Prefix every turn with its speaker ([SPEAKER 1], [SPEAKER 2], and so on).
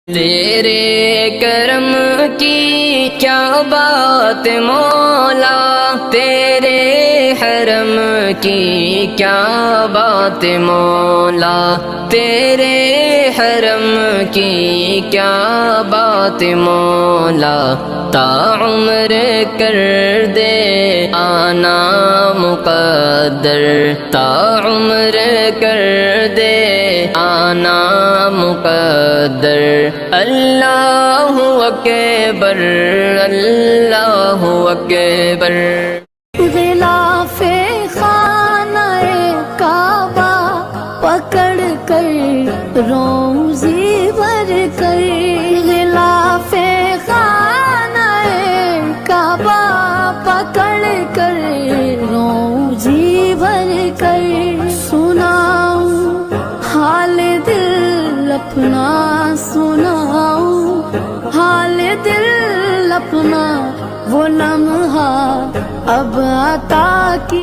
[SPEAKER 1] تیرے کرم کی کیا بات مولا، تیرے حرم کی کیا بات مولا، تیرے حرم کی کیا بات مولا، تا عمر کر دے آنا مقدر، تا عمر کر دے آنا مقدر، اللہ اکبر اللہ اکبر۔
[SPEAKER 2] غلاف خانہ کعبہ پکڑ کر روزی بھر کر، غلاف خانہ کعبہ پکڑ کر روزی بھر کر، سناؤں حال دل اپنا، سناؤں حال دل اپنا، وہ لمحہ اب عطا کی